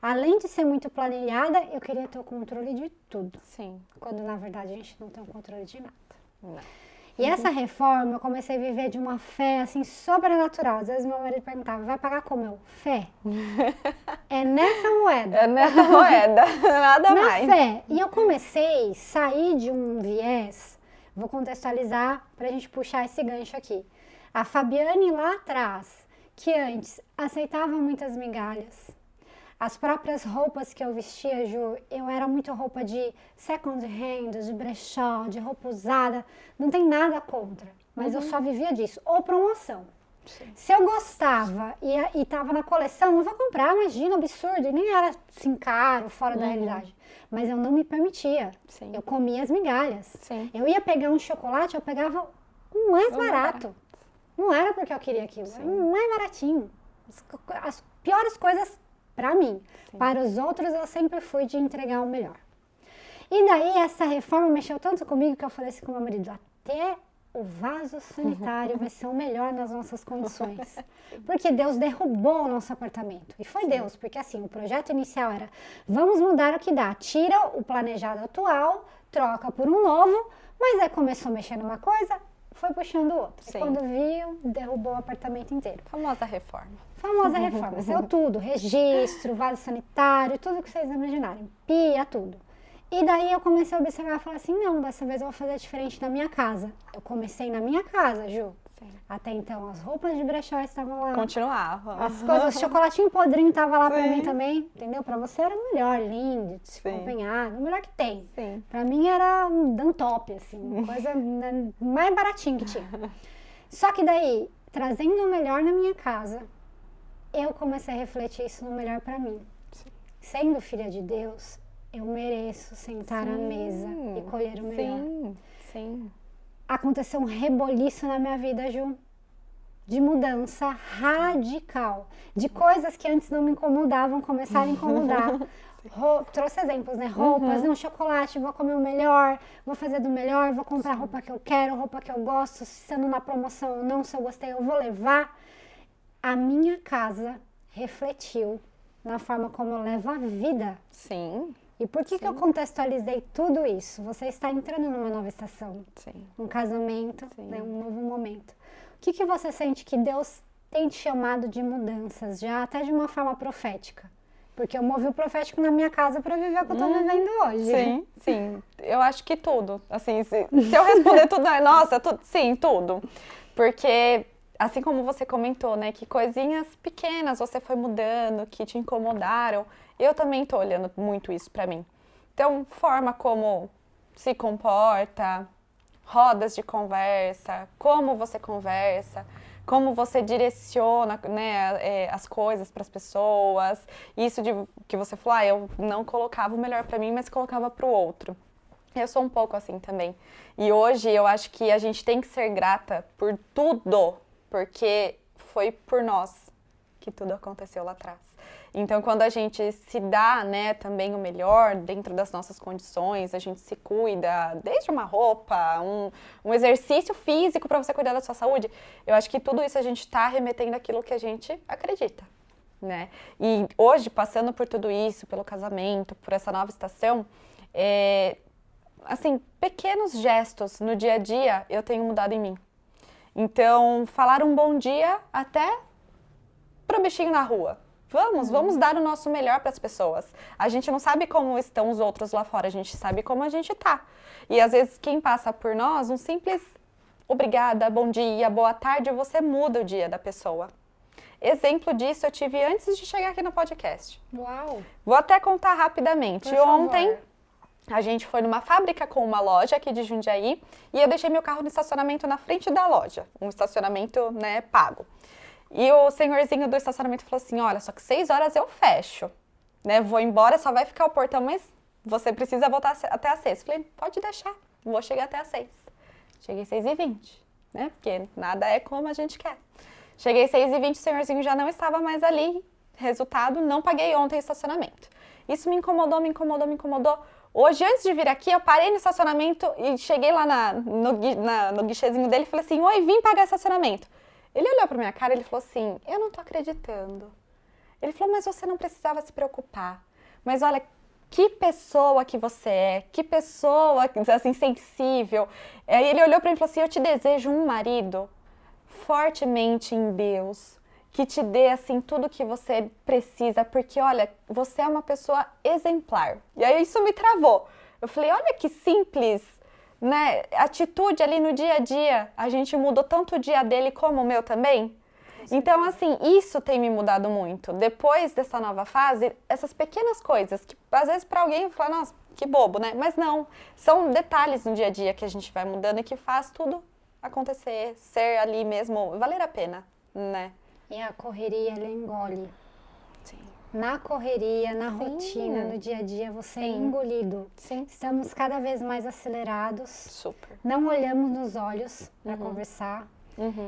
além de ser muito planilhada, eu queria ter o controle de tudo. Sim. Quando na verdade a gente não tem o controle de nada. Não. E essa reforma eu comecei a viver de uma fé assim sobrenatural. Às vezes meu marido perguntava, vai pagar como? Eu? Fé. É nessa moeda. É nessa moeda, nada Na mais. fé. E eu comecei a sair de um viés, vou contextualizar para a gente puxar esse gancho aqui. A Fabiane lá atrás, que antes aceitava muitas migalhas. As próprias roupas que eu vestia, Ju, eu era muito roupa de second hand, de brechó, de roupa usada. Não tem nada contra, mas eu só vivia disso. Ou promoção. Sim. Se eu gostava e estava na coleção, não vou comprar, imagina, absurdo. E nem era assim caro, fora da realidade. Mas eu não me permitia. Sim. Eu comia as migalhas. Sim. Eu ia pegar um chocolate, eu pegava o mais barato. Não era porque eu queria aquilo, era o mais baratinho. As piores coisas para mim. Sim. Para os outros, eu sempre fui de entregar o melhor. E daí, essa reforma mexeu tanto comigo que eu falei assim com o meu marido, até o vaso sanitário vai ser o melhor nas nossas condições. Porque Deus derrubou o nosso apartamento. E foi Deus, porque assim, o projeto inicial era, vamos mudar o que dá. Tira o planejado atual, troca por um novo, mas aí começou a mexer numa coisa, foi puxando o outro. Sim. E quando viu, derrubou o apartamento inteiro. Famosa reforma. Famosa reforma. Saiu tudo, registro, vaso sanitário, tudo que vocês imaginarem. Pia, tudo. E daí eu comecei a observar e falar assim, não, dessa vez eu vou fazer diferente na minha casa. Eu comecei na minha casa, Ju. Sim. Até então, as roupas de brechó estavam lá. Continuava. As coisas, o chocolatinho podrinho tava lá pra Sim. mim também, entendeu? Pra você era o melhor, lindo, desacompanhado, o melhor que tem. Sim. Pra mim era um dantop, assim, uma coisa mais baratinha que tinha. Só que daí, trazendo o melhor na minha casa, eu comecei a refletir isso no melhor pra mim. Sim. Sendo filha de Deus, eu mereço sentar à mesa e colher o melhor. Sim, sim. Aconteceu um reboliço na minha vida, Ju, de mudança radical, de coisas que antes não me incomodavam, começaram a incomodar. Trouxe exemplos, né? Roupas, não, chocolate, vou comer o melhor, vou fazer do melhor, vou comprar roupa que eu quero, roupa que eu gosto, sendo na promoção ou não, se eu gostei, eu vou levar. A minha casa refletiu na forma como eu levo a vida. Sim. E por que eu contextualizei tudo isso? Você está entrando numa nova estação, Sim. um casamento, né, um novo momento. O que você sente que Deus tem te chamado de mudanças, já até de uma forma profética? Porque eu movi o profético na minha casa para viver o que eu estou vivendo hoje. Sim, sim. Eu acho que tudo. Assim, se eu responder tudo, nossa, sim, tudo. Porque, assim como você comentou, né, que coisinhas pequenas você foi mudando, que te incomodaram, eu também tô olhando muito isso pra mim. Então, forma como se comporta, rodas de conversa, como você conversa, como você direciona, né, as coisas para as pessoas. Isso de que você falou, eu não colocava o melhor para mim, mas colocava para o outro. Eu sou um pouco assim também. E hoje eu acho que a gente tem que ser grata por tudo, porque foi por nós que tudo aconteceu lá atrás. Então, quando a gente se dá, né, também o melhor dentro das nossas condições, a gente se cuida, desde uma roupa, um exercício físico para você cuidar da sua saúde, eu acho que tudo isso a gente está remetendo àquilo que a gente acredita, né? E hoje, passando por tudo isso, pelo casamento, por essa nova estação, assim, pequenos gestos no dia a dia eu tenho mudado em mim. Então, falar um bom dia até pro bichinho na rua. Vamos dar o nosso melhor para as pessoas. A gente não sabe como estão os outros lá fora, a gente sabe como a gente tá. E às vezes quem passa por nós, um simples obrigada, bom dia, boa tarde, você muda o dia da pessoa. Exemplo disso eu tive antes de chegar aqui no podcast. Uau! Vou até contar rapidamente. Por favor. Ontem A gente foi numa fábrica com uma loja aqui de Jundiaí e eu deixei meu carro no estacionamento na frente da loja, um estacionamento, né, pago. E o senhorzinho do estacionamento falou assim, olha, só que 6 horas eu fecho, né, vou embora, só vai ficar o portão, mas você precisa voltar até às 6. Falei, pode deixar, vou chegar até às 6. Cheguei 6h20, né, porque nada é como a gente quer. Cheguei 6h20, o senhorzinho já não estava mais ali, resultado, não paguei ontem o estacionamento. Isso me incomodou. Hoje, antes de vir aqui, eu parei no estacionamento e cheguei lá no guichezinho dele e falei assim, oi, vim pagar estacionamento. Ele olhou pra minha cara e ele falou assim, eu não tô acreditando. Ele falou, mas você não precisava se preocupar. Mas olha, que pessoa que você é, que pessoa, assim, sensível. Aí ele olhou pra mim e falou assim, eu te desejo um marido fortemente em Deus, que te dê, assim, tudo que você precisa, porque, olha, você é uma pessoa exemplar. E aí isso me travou. Eu falei, olha que simples, né, atitude ali no dia a dia. A gente mudou tanto o dia dele como o meu também. Então, assim, isso tem me mudado muito. Depois dessa nova fase, essas pequenas coisas, que às vezes para alguém fala, nossa, que bobo, né? Mas não, são detalhes no dia a dia que a gente vai mudando e que faz tudo acontecer, ser ali mesmo, valer a pena, né? E a correria, ela engole. Sim. Na correria, na Sim. rotina, no dia a dia, você é Sim. engolido. Sim. Estamos cada vez mais acelerados. Super. Não olhamos nos olhos para conversar.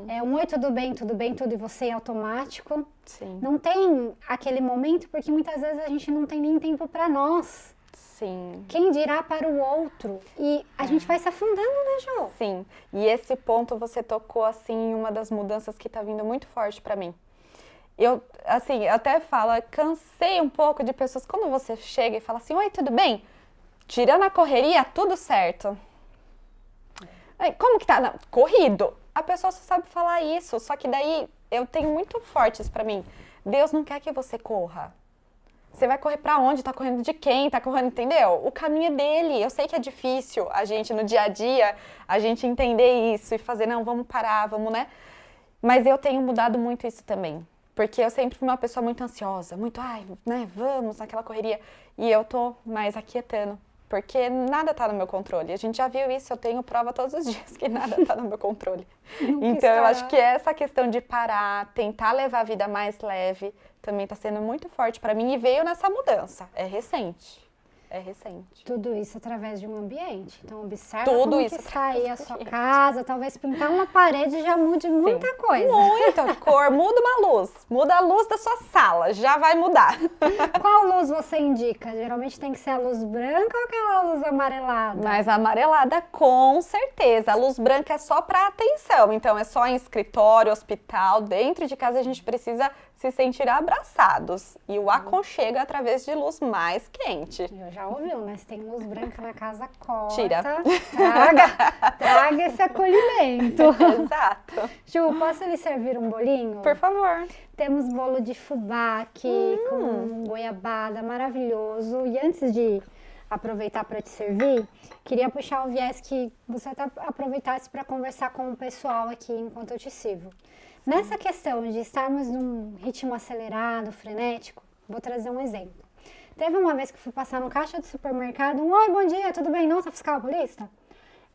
É um oi, tudo bem, tudo, e você é automático. Sim. Não tem aquele momento, porque muitas vezes a gente não tem nem tempo para nós. Sim. Quem dirá para o outro? E a gente vai se afundando, né, Jo? Sim. E esse ponto você tocou, assim, em uma das mudanças que tá vindo muito forte pra mim. Eu, assim, até falo, cansei um pouco de pessoas, quando você chega e fala assim, oi, tudo bem? Tirando a correria, tudo certo. Aí, como que tá? Não, corrido. A pessoa só sabe falar isso, só que daí eu tenho muito fortes pra mim. Deus não quer que você corra. Você vai correr pra onde? Tá correndo de quem? Tá correndo, entendeu? O caminho é dele. Eu sei que é difícil a gente, no dia a dia, a gente entender isso e fazer, não, vamos parar, vamos, né? Mas eu tenho mudado muito isso também. Porque eu sempre fui uma pessoa muito ansiosa, muito, ai, né, vamos naquela correria. E eu tô mais aquietando. Porque nada tá no meu controle. A gente já viu isso, eu tenho prova todos os dias que nada tá no meu controle. Então, eu acho que essa questão de parar, tentar levar a vida mais leve, também tá sendo muito forte pra mim e veio nessa mudança. É recente. É recente. Tudo isso através de um ambiente. Então, observa Tudo como isso que está aí a através do sua ambiente. casa. Talvez pintar uma parede já mude muita coisa. Muita cor, muda uma luz. Muda a luz da sua sala, já vai mudar. Qual luz você indica? Geralmente tem que ser a luz branca ou aquela luz amarelada? Mas a amarelada, com certeza. A luz branca é só para atenção. Então, é só em escritório, hospital. Dentro de casa, a gente precisa se sentir abraçados. E o aconchego é através de luz mais quente. Eu já ouviu, né? Se tem luz branca na casa, corta. Tira. Traga esse acolhimento. Exato. Ju, posso lhe servir um bolinho? Por favor. Temos bolo de fubá aqui com goiabada, maravilhoso. E antes de aproveitar para te servir, queria puxar o viés que você aproveitasse para conversar com o pessoal aqui enquanto eu te sirvo. Nessa questão de estarmos num ritmo acelerado, frenético, vou trazer um exemplo. Teve uma vez que fui passar no caixa do supermercado, oi, bom dia, tudo bem? Nossa, fiscal paulista?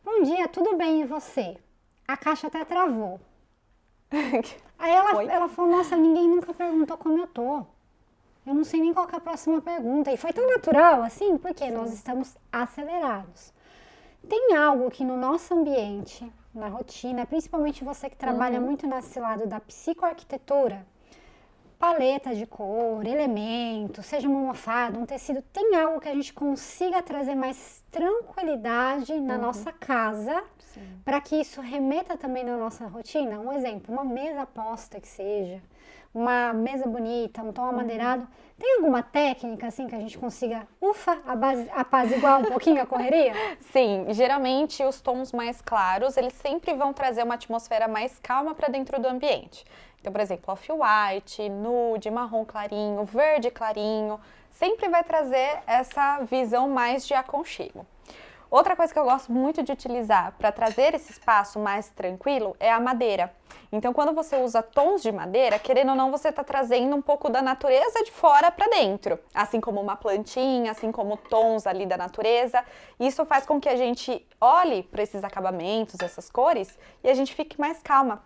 Bom dia, tudo bem, e você? A caixa até travou. Aí ela falou, nossa, ninguém nunca perguntou como eu tô. Eu não sei nem qual que é a próxima pergunta. E foi tão natural assim, porque nós estamos acelerados. Tem algo que no nosso ambiente, na rotina, principalmente você que trabalha muito nesse lado da psicoarquitetura, paleta de cor, elementos, seja uma almofada, um tecido, tem algo que a gente consiga trazer mais tranquilidade na nossa casa, para que isso remeta também na nossa rotina? Um exemplo, uma mesa posta que seja, uma mesa bonita, um tom amadeirado. Tem alguma técnica assim que a gente consiga, apaziguar um pouquinho a correria? Sim, geralmente os tons mais claros, eles sempre vão trazer uma atmosfera mais calma para dentro do ambiente. Então, por exemplo, off-white, nude, marrom clarinho, verde clarinho, sempre vai trazer essa visão mais de aconchego. Outra coisa que eu gosto muito de utilizar para trazer esse espaço mais tranquilo é a madeira. Então, quando você usa tons de madeira, querendo ou não, você está trazendo um pouco da natureza de fora para dentro. Assim como uma plantinha, assim como tons ali da natureza. Isso faz com que a gente olhe para esses acabamentos, essas cores, e a gente fique mais calma.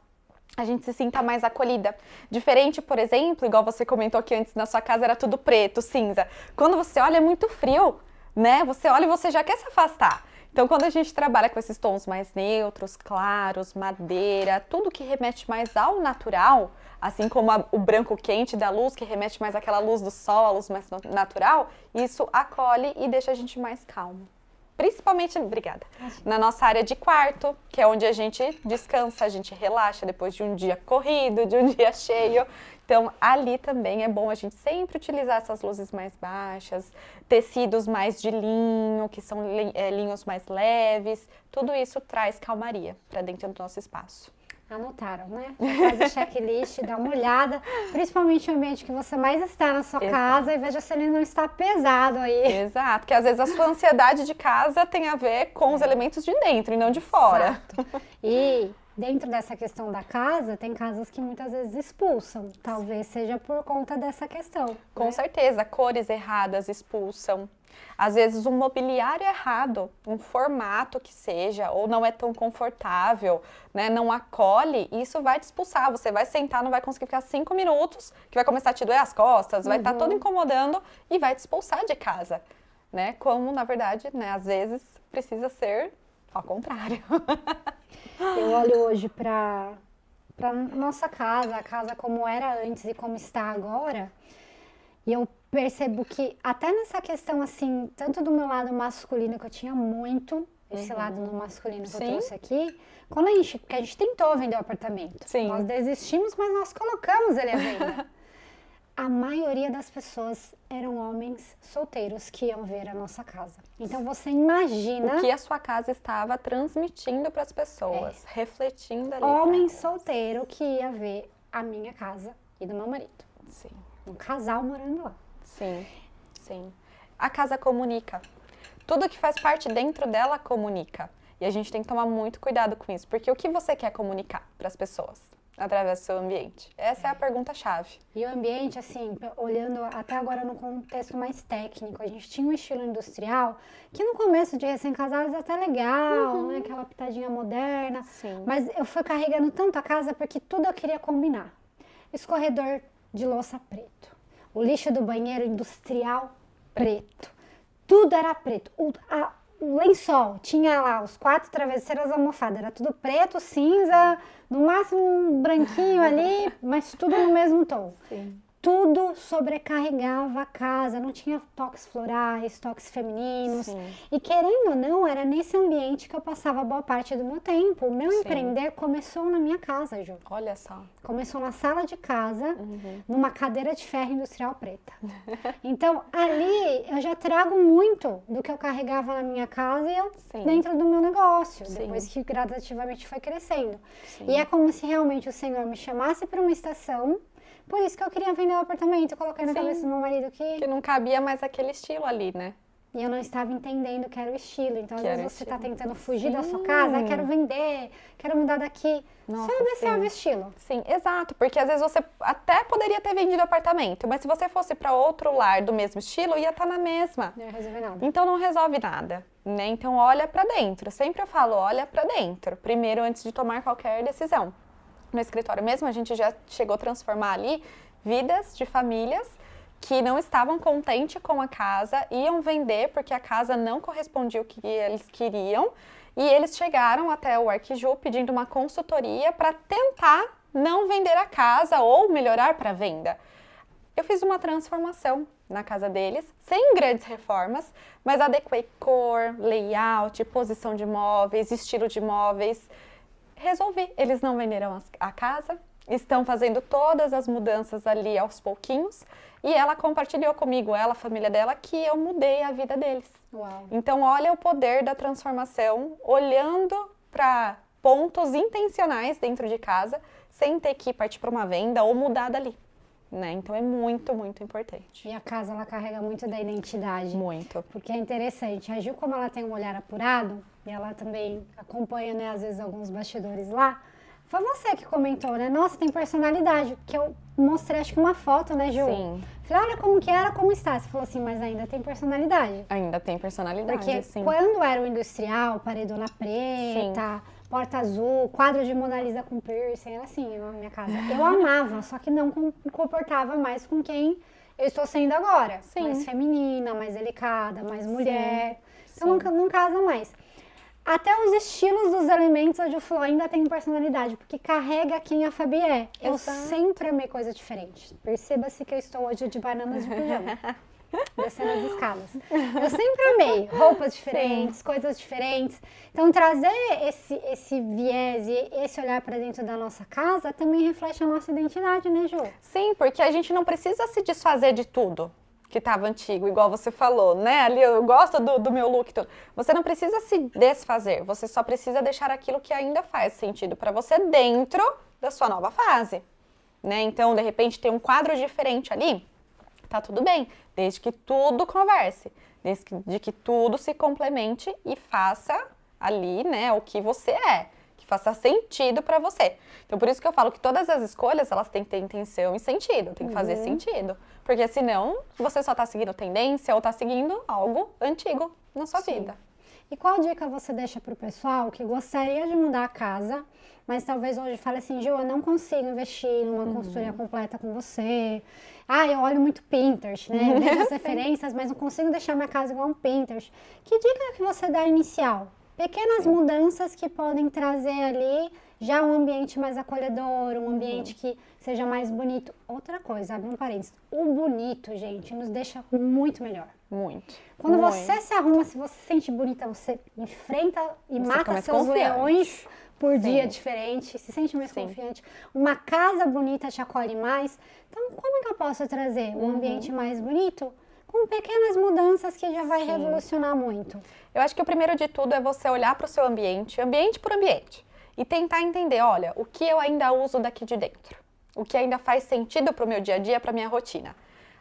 A gente se sinta mais acolhida. Diferente, por exemplo, igual você comentou que antes na sua casa era tudo preto, cinza. Quando você olha é muito frio, né? Você olha e você já quer se afastar. Então, quando a gente trabalha com esses tons mais neutros, claros, madeira, tudo que remete mais ao natural, assim como o branco quente da luz, que remete mais àquela luz do sol, a luz mais natural, isso acolhe e deixa a gente mais calmo. Principalmente, obrigada, na nossa área de quarto, que é onde a gente descansa, a gente relaxa depois de um dia corrido, de um dia cheio. Então, ali também é bom a gente sempre utilizar essas luzes mais baixas, tecidos mais de linho, que são linhos mais leves. Tudo isso traz calmaria para dentro do nosso espaço. Anotaram, né? Faz o checklist, dá uma olhada, principalmente no ambiente que você mais está na sua casa e veja se ele não está pesado aí. Exato, porque às vezes a sua ansiedade de casa tem a ver com os elementos de dentro e não de fora. Exato. E dentro dessa questão da casa, tem casas que muitas vezes expulsam. Talvez seja por conta dessa questão. Com certeza, cores erradas expulsam. Às vezes um mobiliário errado, um formato que seja, ou não é tão confortável, né, não acolhe, isso vai te expulsar. Você vai sentar, não vai conseguir ficar 5 minutos, que vai começar a te doer as costas, vai estar todo incomodando e vai te expulsar de casa, né? Como, na verdade, né, às vezes precisa ser ao contrário. Eu olho hoje para nossa casa, a casa como era antes e como está agora, e eu percebo que até nessa questão, assim, tanto do meu lado masculino, que eu tinha muito, esse lado no masculino que eu trouxe aqui, porque a gente tentou vender o apartamento. Sim. Nós desistimos, mas nós colocamos ele à venda. A maioria das pessoas eram homens solteiros que iam ver a nossa casa. Então você imagina... O que a sua casa estava transmitindo para as pessoas, refletindo ali. Homem solteiro que ia ver a minha casa e do meu marido. Sim. Um casal morando lá. Sim, sim. A casa comunica. Tudo que faz parte dentro dela comunica. E a gente tem que tomar muito cuidado com isso, porque o que você quer comunicar para as pessoas através do seu ambiente? Essa é a pergunta-chave. E o ambiente, assim, olhando até agora no contexto mais técnico, a gente tinha um estilo industrial que no começo de recém-casados é até legal, né? Aquela pitadinha moderna. Sim. Mas eu fui carregando tanto a casa porque tudo eu queria combinar. Escorredor de louça preto. O lixo do banheiro industrial preto. Tudo era preto. O lençol tinha lá os 4 travesseiros almofadas. Era tudo preto, cinza, no máximo um branquinho ali, mas tudo no mesmo tom. Sim. Tudo sobrecarregava a casa, não tinha toques florais, toques femininos. Sim. E querendo ou não, era nesse ambiente que eu passava boa parte do meu tempo. O meu empreender começou na minha casa, Ju. Olha só. Começou na sala de casa, numa cadeira de ferro industrial preta. Então, ali eu já trago muito do que eu carregava na minha casa e dentro do meu negócio, depois que gradativamente foi crescendo. E é como se realmente o Senhor me chamasse para uma estação. Por isso que eu queria vender o apartamento. Eu coloquei na cabeça do meu marido que não cabia mais aquele estilo ali, né? E eu não estava entendendo que era o estilo. Então, às vezes você está estilo. tentando fugir da sua casa, quero vender, quero mudar daqui. Nossa, você observa o estilo. Sim, exato. Porque às vezes você até poderia ter vendido o apartamento, mas se você fosse para outro lar do mesmo estilo, ia estar na mesma. Não ia resolver nada. Então não resolve nada, né? Então olha para dentro. Sempre eu falo, olha para dentro, primeiro antes de tomar qualquer decisão. No escritório mesmo, a gente já chegou a transformar ali vidas de famílias que não estavam contentes com a casa, iam vender porque a casa não correspondia ao que eles queriam, e eles chegaram até o Arquiju pedindo uma consultoria para tentar não vender a casa ou melhorar para venda. Eu fiz uma transformação na casa deles, sem grandes reformas, mas adequei cor, layout, posição de móveis, estilo de móveis. Resolvi, eles não venderam a casa, estão fazendo todas as mudanças ali aos pouquinhos, e ela compartilhou comigo, a família dela, que eu mudei a vida deles. Uau. Então olha o poder da transformação, olhando para pontos intencionais dentro de casa, sem ter que partir para uma venda ou mudar dali. né? Então é muito, muito importante. E a casa, ela carrega muito da identidade. Muito. Porque é interessante. A Gil, como ela tem um olhar apurado, e ela também acompanha, né, às vezes, alguns bastidores lá, foi você que comentou, né? Nossa, tem personalidade. Que eu mostrei, acho que uma foto, né, Gil? Sim. Falei, olha como que era, como está. Você falou assim, mas ainda tem personalidade. Ainda tem personalidade, Porque sim. quando era o industrial, paredona preta, porta azul, quadro de Mona Lisa com piercing, era assim na minha casa. Eu amava, só que não me comportava mais com quem eu estou sendo agora. Sim. Mais feminina, mais delicada, mais mulher. Então Sim. não casa mais. Até os estilos dos elementos, a Ju falou, ainda tem personalidade, porque carrega quem a Fabi é. Eu Exato. sempre amei coisa diferente. Perceba-se que eu estou hoje de bananas de pijama. Descendo as escadas. Eu sempre amei roupas diferentes, coisas diferentes. Então, trazer esse viés e esse olhar para dentro da nossa casa também reflete a nossa identidade, né, Ju? Sim, porque a gente não precisa se desfazer de tudo que estava antigo, igual você falou, né? Ali eu gosto do meu look e tudo. Você não precisa se desfazer, você só precisa deixar aquilo que ainda faz sentido para você dentro da sua nova fase, né? Então, de repente, tem um quadro diferente ali, tá tudo bem, desde que tudo converse, desde que tudo se complemente e faça ali, né, o que você é, que faça sentido para você. Então, por isso que eu falo que todas as escolhas, elas têm que ter intenção e sentido, tem que fazer sentido. Porque senão, você só tá seguindo tendência ou tá seguindo algo antigo na sua vida. E qual dica você deixa pro pessoal que gostaria de mudar a casa, mas talvez hoje fale assim, Ju, eu não consigo investir numa consultoria completa com você. Ah, eu olho muito Pinterest, né? Eu vejo as referências, mas não consigo deixar minha casa igual um Pinterest. Que dica que você dá inicial? Pequenas mudanças que podem trazer ali já um ambiente mais acolhedor, um ambiente que seja mais bonito. Outra coisa, abre um parênteses. O bonito, gente, nos deixa muito melhor. Muito. Quando muito. você se arruma, se você se sente bonita, você enfrenta e Você fica mata mais seus confiante. leões por Sim. dia diferente, se sente mais Sim. confiante. Uma casa bonita te acolhe mais. Então, como que eu posso trazer um ambiente mais bonito? Com pequenas mudanças que já vai revolucionar muito. Eu acho que o primeiro de tudo é você olhar para o seu ambiente, ambiente por ambiente, e tentar entender, olha, o que eu ainda uso daqui de dentro, o que ainda faz sentido para o meu dia a dia, para a minha rotina.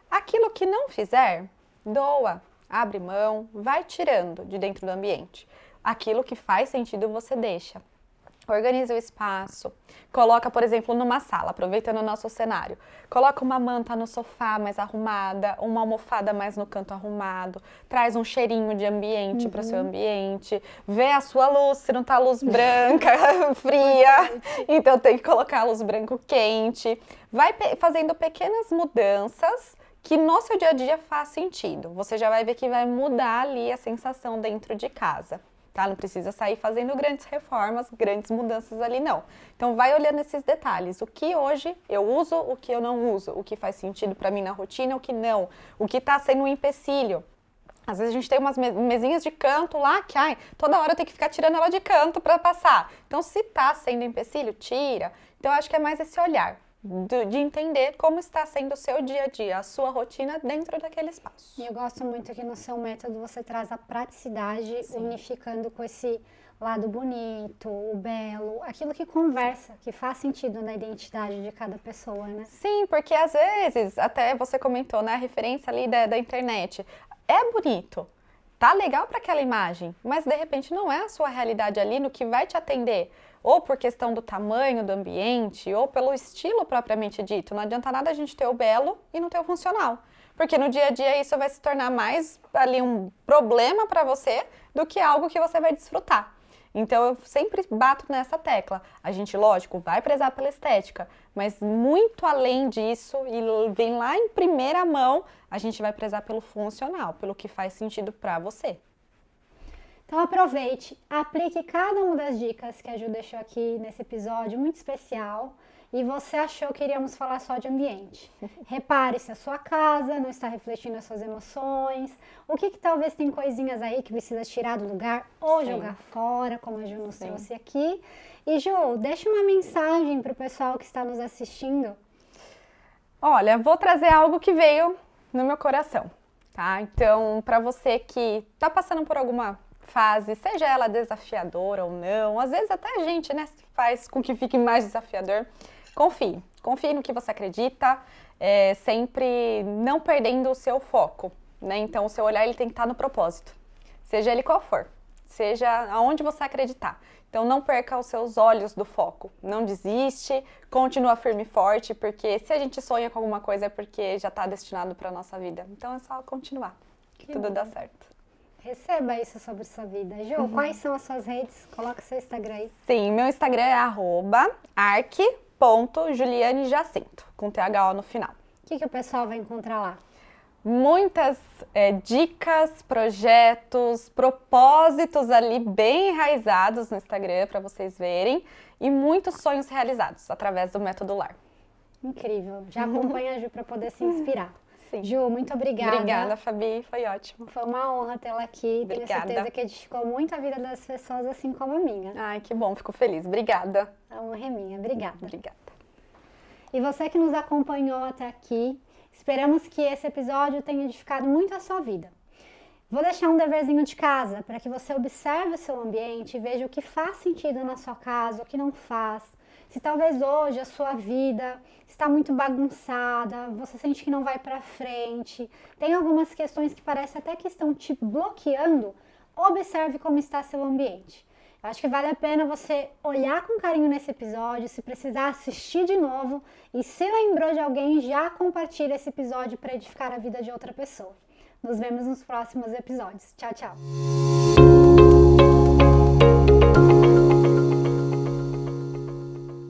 Aquilo que não fizer, doa, abre mão, vai tirando de dentro do ambiente. Aquilo que faz sentido você deixa. Organiza o espaço, coloca, por exemplo, numa sala, aproveitando o nosso cenário, coloca uma manta no sofá mais arrumada, uma almofada mais no canto arrumado, traz um cheirinho de ambiente para o seu ambiente, vê a sua luz, se não tá luz branca, fria, então tem que colocar a luz branca quente, vai fazendo pequenas mudanças que no seu dia a dia faz sentido, você já vai ver que vai mudar ali a sensação dentro de casa. Tá? Não precisa sair fazendo grandes reformas, grandes mudanças ali, não. Então, vai olhando esses detalhes. O que hoje eu uso, o que eu não uso, o que faz sentido para mim na rotina, o que não, o que está sendo um empecilho. Às vezes a gente tem umas mesinhas de canto lá que, toda hora eu tenho que ficar tirando ela de canto para passar. Então, se está sendo empecilho, tira. Então, eu acho que é mais esse olhar. De entender como está sendo o seu dia a dia, a sua rotina dentro daquele espaço. E eu gosto muito que no seu método você traz a praticidade, unificando com esse lado bonito, o belo, aquilo que conversa, que faz sentido na identidade de cada pessoa, né? Sim, porque às vezes, até você comentou, né, a referência ali da internet, é bonito, tá legal para aquela imagem, mas de repente não é a sua realidade ali no que vai te atender. Ou por questão do tamanho do ambiente, ou pelo estilo propriamente dito. Não adianta nada a gente ter o belo e não ter o funcional. Porque no dia a dia isso vai se tornar mais ali um problema para você do que algo que você vai desfrutar. Então eu sempre bato nessa tecla. A gente, lógico, vai prezar pela estética, mas muito além disso, e vem lá em primeira mão, a gente vai prezar pelo funcional, pelo que faz sentido para você. Então aproveite, aplique cada uma das dicas que a Ju deixou aqui nesse episódio muito especial e você achou que iríamos falar só de ambiente. Repare se a sua casa não está refletindo as suas emoções, o que talvez tem coisinhas aí que precisa tirar do lugar ou jogar fora, como a Ju nos trouxe aqui. E Ju, deixa uma mensagem para o pessoal que está nos assistindo. Olha, vou trazer algo que veio no meu coração, tá? Então, para você que está passando por alguma fase, seja ela desafiadora ou não, às vezes até a gente, né, faz com que fique mais desafiador. Confie no que você acredita, sempre não perdendo o seu foco, né? Então, o seu olhar ele tem que estar no propósito, seja ele qual for, seja aonde você acreditar. Então, não perca os seus olhos do foco, não desiste, continua firme e forte, porque se a gente sonha com alguma coisa é porque já está destinado para a nossa vida. Então, é só continuar, que tudo dá certo. Receba isso sobre sua vida. Ju, quais são as suas redes? Coloca seu Instagram aí. Sim, meu Instagram é @arc.julianejacinto, com THO no final. O que o pessoal vai encontrar lá? Muitas dicas, projetos, propósitos ali bem enraizados no Instagram para vocês verem e muitos sonhos realizados através do Método LAR. Incrível. Já acompanha a Ju para poder se inspirar. Sim. Ju, muito obrigada. Obrigada, Fabi. Foi ótimo. Foi uma honra tê-la aqui. Obrigada. Tenho certeza que edificou muito a vida das pessoas, assim como a minha. Ai, que bom. Fico feliz. Obrigada. A honra é minha. Obrigada. Obrigada. E você que nos acompanhou até aqui, esperamos que esse episódio tenha edificado muito a sua vida. Vou deixar um deverzinho de casa para que você observe o seu ambiente e veja o que faz sentido na sua casa, o que não faz. Se talvez hoje a sua vida está muito bagunçada, você sente que não vai para frente, tem algumas questões que parece até que estão te bloqueando, observe como está seu ambiente. Eu acho que vale a pena você olhar com carinho nesse episódio, se precisar assistir de novo e se lembrou de alguém, já compartilha esse episódio para edificar a vida de outra pessoa. Nos vemos nos próximos episódios. Tchau, tchau!